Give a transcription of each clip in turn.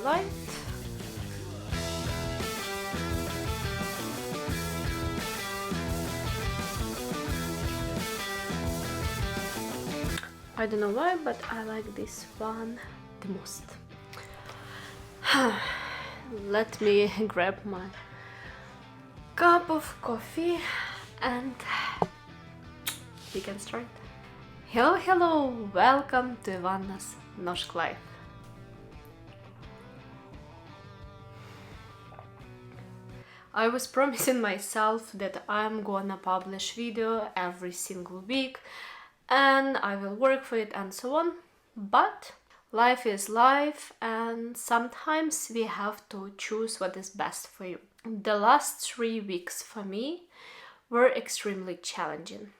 light. I don't know why, but I like this one the most. Let me grab my cup of coffee and we can start. Hello, welcome to Ivanna's Norsk life. I was promising myself that I'm gonna publish video every single week and I will work for it and so on, but life is life and sometimes we have to choose what is best for you. The last 3 weeks for me were extremely challenging.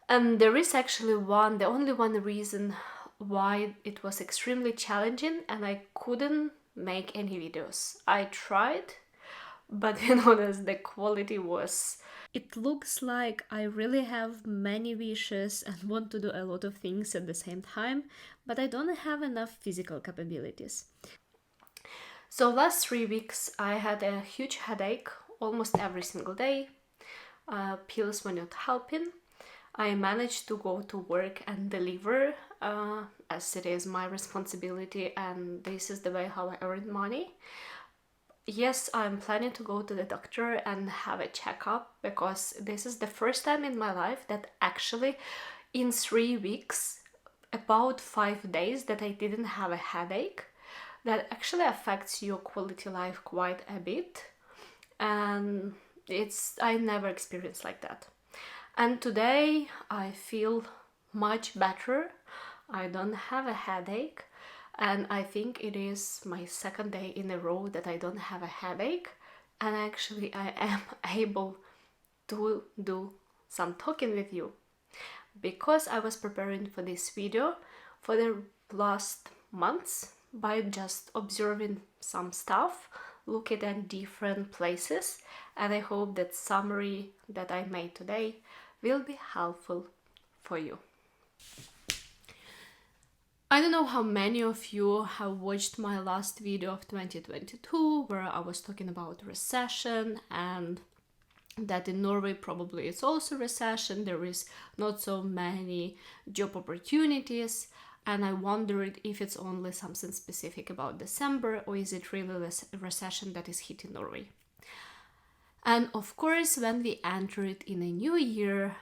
And there is actually the only one reason why it was extremely challenging and I couldn't make any videos. I tried, but the quality was... It looks like I really have many wishes and want to do a lot of things at the same time, but I don't have enough physical capabilities. So last 3 weeks I had a huge headache almost every single day. Pills were not helping. I managed to go to work and deliver as it is my responsibility and this is the way how I earn money. Yes, I'm planning to go to the doctor and have a checkup because this is the first time in my life that actually in 3 weeks, about 5 days that I didn't have a headache. That actually affects your quality life quite a bit and I never experienced like that. And today I feel much better. I don't have a headache. And I think it is my second day in a row that I don't have a headache. And actually I am able to do some talking with you. Because I was preparing for this video for the last months by just observing some stuff, looking at different places. And I hope that summary that I made today will be helpful for you. I don't know how many of you have watched my last video of 2022 where I was talking about recession and that in Norway probably it's also recession, there is not so many job opportunities and I wondered if it's only something specific about December or is it really a recession that is hitting Norway. And of course when we entered in a new year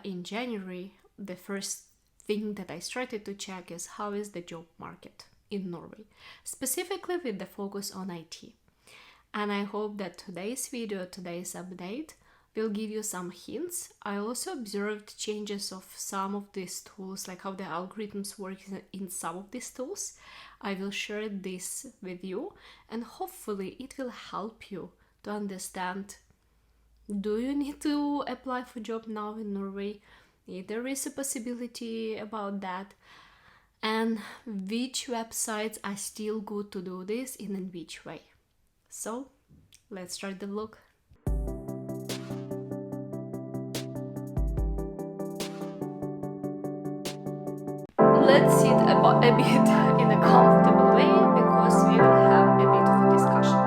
in January, the first thing that I started to check is how is the job market in Norway, specifically with the focus on IT. And I hope that today's video, today's update will give you some hints. I also observed changes of some of these tools, like how the algorithms work in some of these tools. I will share this with you and hopefully it will help you to understand, do you need to apply for a job now in Norway? There is a possibility about that, and which websites are still good to do this in which way. So let's start the vlog. Let's sit a bit in a comfortable way because we will have a bit of a discussion.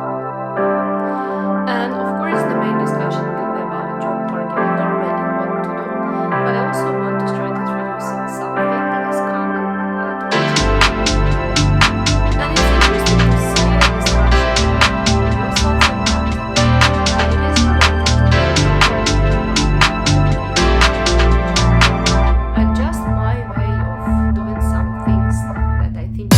And of course the main discussion will be about job market in Norway and what to do. But I also want to start introducing something that is common to and it's interesting to see a discussion your thoughts on that. And it is related to and just my way of doing some things that I think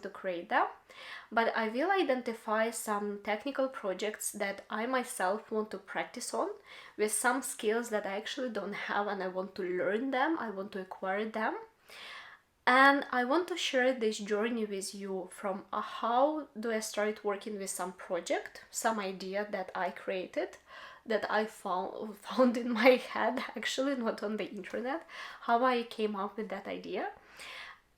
to create them, but I will identify some technical projects that I myself want to practice on with some skills that I actually don't have, and I want to learn them, I want to acquire them. And I want to share this journey with you from how do I start working with some project, some idea that I created, that I found in my head, actually not on the internet, how I came up with that idea.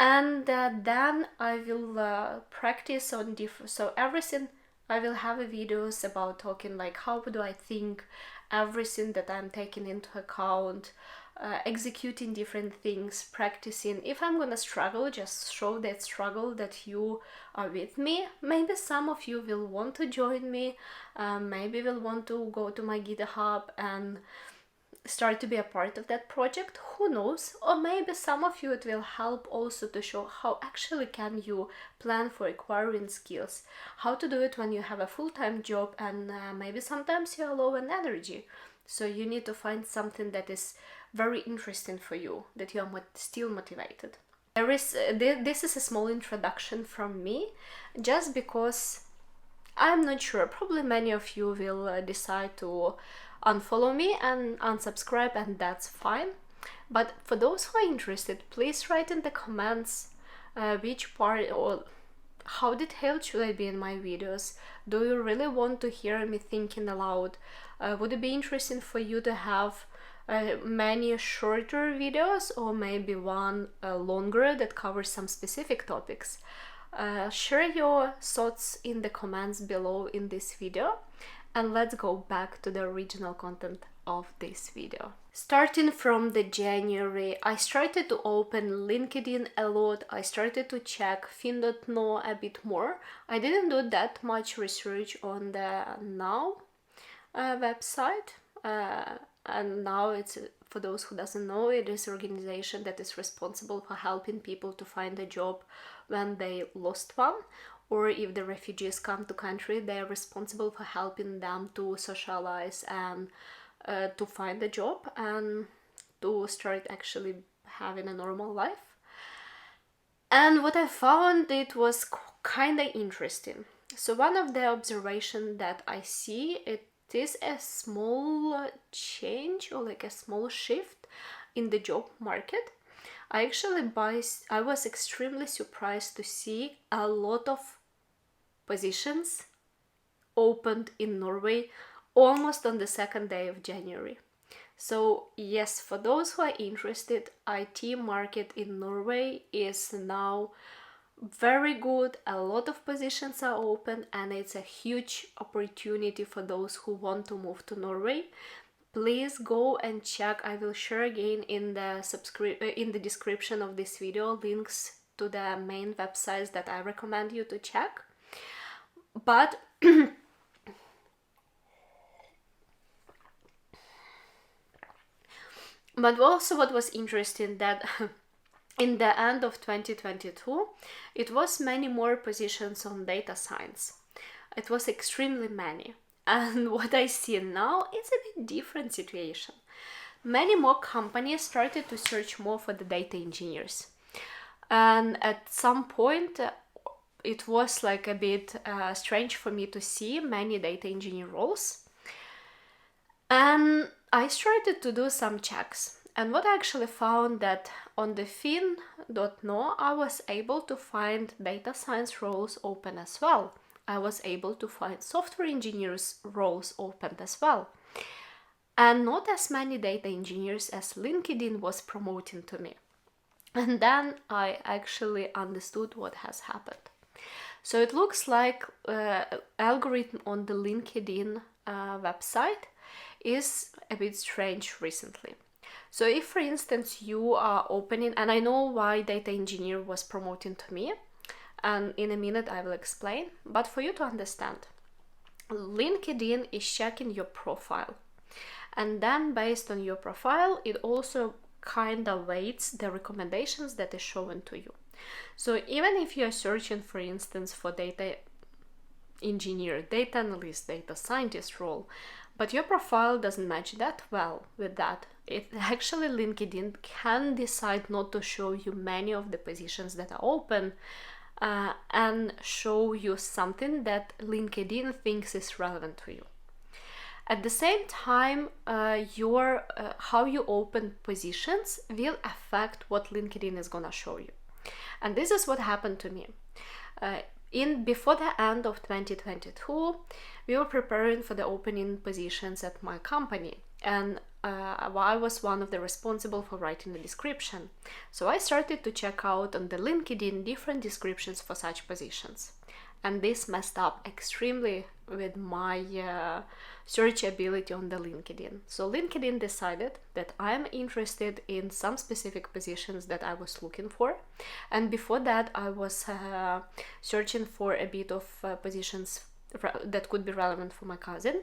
And then I will practice on different, so everything, I will have videos about talking like how do I think, everything that I'm taking into account, executing different things, practicing. If I'm gonna struggle, just show that struggle that you are with me. Maybe some of you will want to join me, maybe will want to go to my GitHub and start to be a part of that project, who knows? Or maybe some of you it will help also to show how actually can you plan for acquiring skills, how to do it when you have a full-time job and maybe sometimes you are low in energy, so you need to find something that is very interesting for you, that you are still motivated. This is a small introduction from me, just because I'm not sure, probably many of you will decide to unfollow me and unsubscribe, and that's fine. But for those who are interested, please write in the comments which part or how detailed should I be in my videos. Do you really want to hear me thinking aloud? Would it be interesting for you to have many shorter videos, or maybe one longer that covers some specific topics? Share your thoughts in the comments below in this video, and let's go back to the original content of this video. Starting from the January, I started to open LinkedIn a lot. I started to check fin.no a bit more. I didn't do that much research on the Now website. And Now, it's, for those who doesn't know, it is an organization that is responsible for helping people to find a job when they lost one, or if the refugees come to country, they are responsible for helping them to socialize and to find a job and to start actually having a normal life. And what I found, it was kind of interesting. So one of the observations that I see, it is a small change or like a small shift in the job market. I was extremely surprised to see a lot of positions opened in Norway almost on the second day of January. So yes, for those who are interested, IT market in Norway is now very good. A lot of positions are open, and it's a huge opportunity for those who want to move to Norway. Please go and check. I will share again in the description of this video links to the main websites that I recommend you to check. But also what was interesting, that in the end of 2022, it was many more positions on data science. It was extremely many. And what I see now is a bit different situation. Many more companies started to search more for the data engineers. And at some point, it was like a bit strange for me to see many data engineer roles. And I started to do some checks. And what I actually found, that on the fin.no, I was able to find data science roles open as well. I was able to find software engineers roles open as well. And not as many data engineers as LinkedIn was promoting to me. And then I actually understood what has happened. So it looks like algorithm on the LinkedIn website is a bit strange recently. So if, for instance, you are opening, and I know why data engineer was promoting to me, and in a minute I will explain, but for you to understand, LinkedIn is checking your profile, and then based on your profile, it also kind of weights the recommendations that is shown to you. So even if you are searching, for instance, for data engineer, data analyst, data scientist role, but your profile doesn't match that well with that, it actually LinkedIn can decide not to show you many of the positions that are open, and show you something that LinkedIn thinks is relevant to you. At the same time, your how you open positions will affect what LinkedIn is gonna show you. And this is what happened to me. Before the end of 2022, we were preparing for the opening positions at my company, and I was one of the responsible for writing the description. So I started to check out on the LinkedIn different descriptions for such positions, and this messed up extremely with my searchability on the LinkedIn. So LinkedIn decided that I'm interested in some specific positions that I was looking for, and before that I was searching for a bit of positions that could be relevant for my cousin,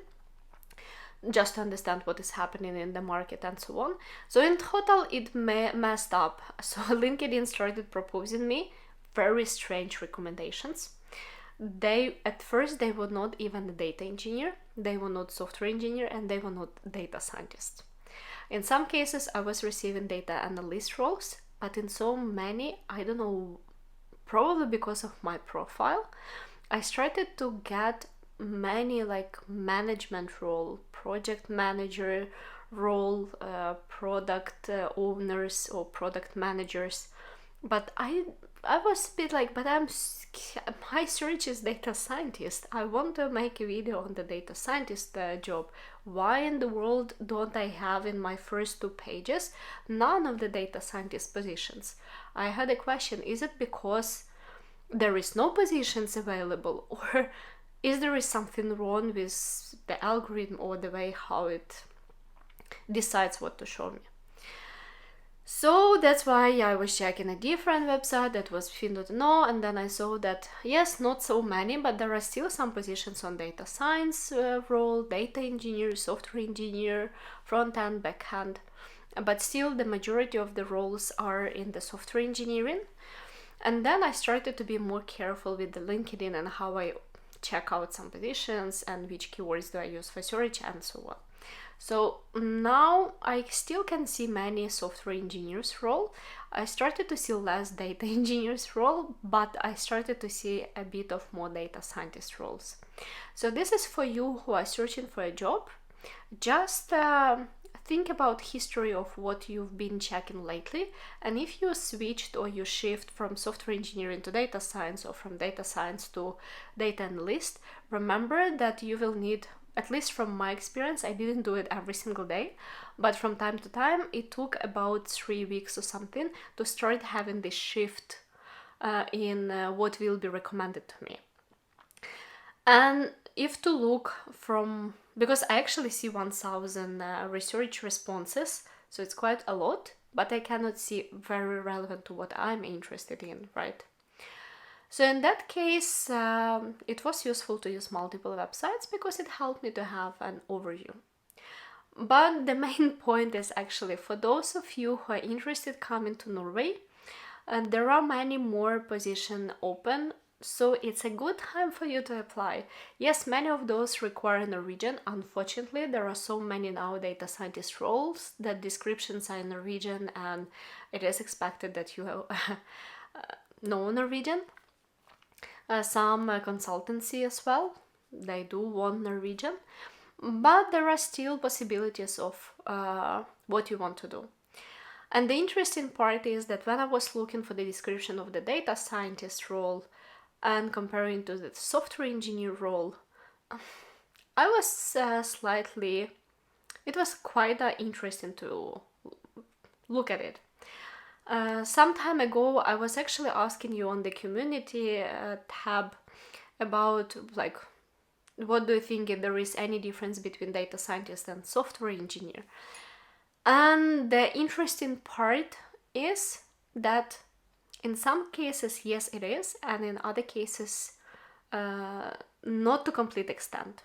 just to understand what is happening in the market and so on. So in total it messed up. So LinkedIn started proposing me very strange recommendations. At first they were not even a data engineer, they were not software engineer, and they were not data scientists. In some cases I was receiving data analyst roles, but in so many, I don't know, probably because of my profile, I started to get many like management role, project manager role, product owners or product managers. But I was a bit like, but my search is data scientist. I want to make a video on the data scientist job. Why in the world don't I have in my first 2 pages none of the data scientist positions? I had a question, is it because there is no positions available, or is there something wrong with the algorithm or the way how it decides what to show me? So that's why I was checking a different website that was Fin.no, and then I saw that yes, not so many, but there are still some positions on data science role, data engineer, software engineer, front end, back end, but still the majority of the roles are in the software engineering. And then I started to be more careful with the LinkedIn and how I check out some positions and which keywords do I use for search and so on. So now I still can see many software engineers role. I started to see less data engineers role, but I started to see a bit of more data scientist roles. So this is for you who are searching for a job. Just think about history of what you've been checking lately, and if you switched or you shift from software engineering to data science or from data science to data analyst, remember that you will need, at least from my experience, I didn't do it every single day, but from time to time it took about 3 weeks or something to start having this shift in what will be recommended to me. And if to look from, because I actually see 1000 research responses, so it's quite a lot, but I cannot see very relevant to what I'm interested in, right? So in that case, it was useful to use multiple websites because it helped me to have an overview. But the main point is actually for those of you who are interested coming to Norway, there are many more positions open, so it's a good time for you to apply. Yes, many of those require Norwegian. Unfortunately, there are so many now data scientist roles that descriptions are in Norwegian, and it is expected that you know Norwegian. Some consultancy as well, they do want Norwegian, but there are still possibilities of what you want to do. And the interesting part is that when I was looking for the description of the data scientist role and comparing to the software engineer role, I was it was quite interesting to look at it. Some time ago, I was actually asking you on the community tab about like, what do you think if there is any difference between data scientist and software engineer? And the interesting part is that in some cases, yes, it is, and in other cases, not to complete extent.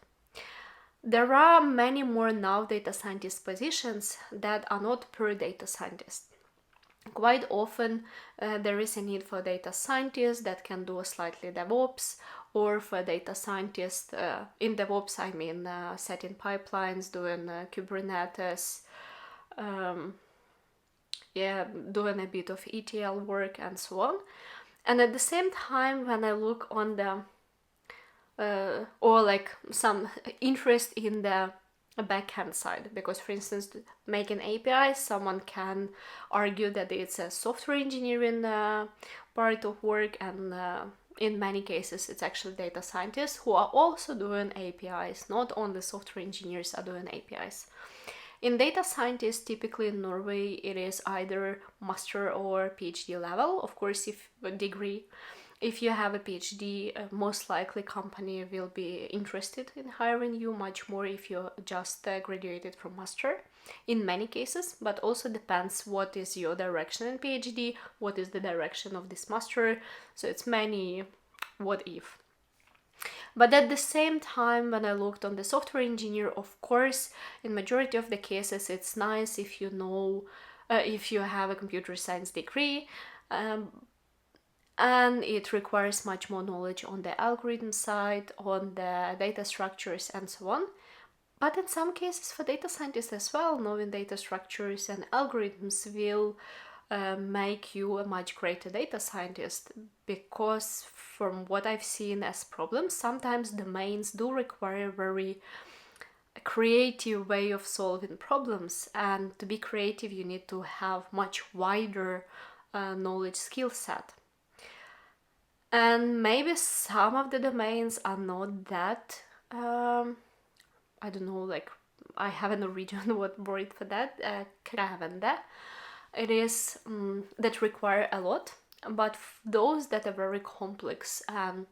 There are many more now data scientist positions that are not per data scientist. Quite often there is a need for data scientists that can do a slightly DevOps, or for data scientists, in DevOps I mean setting pipelines, doing Kubernetes, doing a bit of ETL work and so on. And at the same time, when I look on the or like some interest in the backhand side, because for instance, making APIs, someone can argue that it's a software engineering part of work, and in many cases it's actually data scientists who are also doing APIs. Not only software engineers are doing APIs. In data scientists, typically in Norway, it is either master or PhD level. Of course, if a degree, if you have a PhD, most likely company will be interested in hiring you much more if you just graduated from master in many cases, but also depends what is your direction in PhD, what is the direction of this master. So it's many what if. But at the same time, when I looked on the software engineer, of course, in majority of the cases, it's nice if you know, if you have a computer science degree, and it requires much more knowledge on the algorithm side, on the data structures, and so on. But in some cases, for data scientists as well, knowing data structures and algorithms will make you a much greater data scientist, because from what I've seen as problems, sometimes domains do require a very creative way of solving problems, and to be creative you need to have much wider knowledge skill set. And maybe some of the domains are not that I don't know, like I have a Norwegian word for that, krevende. It is that require a lot, but those that are very complex and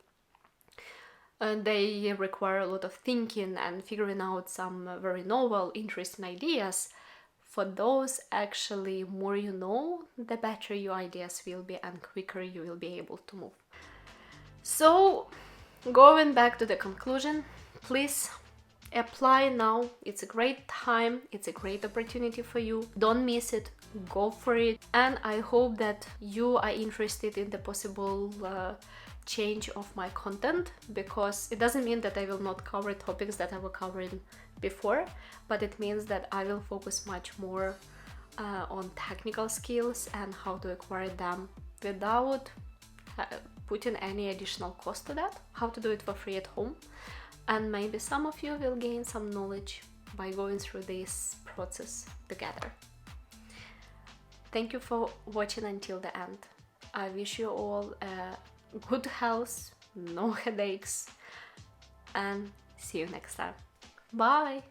they require a lot of thinking and figuring out some very novel, interesting ideas. For those, actually, more you know, the better your ideas will be and quicker you will be able to move. So, going back to the conclusion, please apply now. It's a great time, it's a great opportunity for you. Don't miss it, go for it. And I hope that you are interested in the possible change of my content, because it doesn't mean that I will not cover topics that I was covering before, but it means that I will focus much more on technical skills and how to acquire them without putting any additional cost to that, how to do it for free at home. And maybe some of you will gain some knowledge by going through this process together. Thank you for watching until the end. I wish you all good health, no headaches, and see you next time. Bye!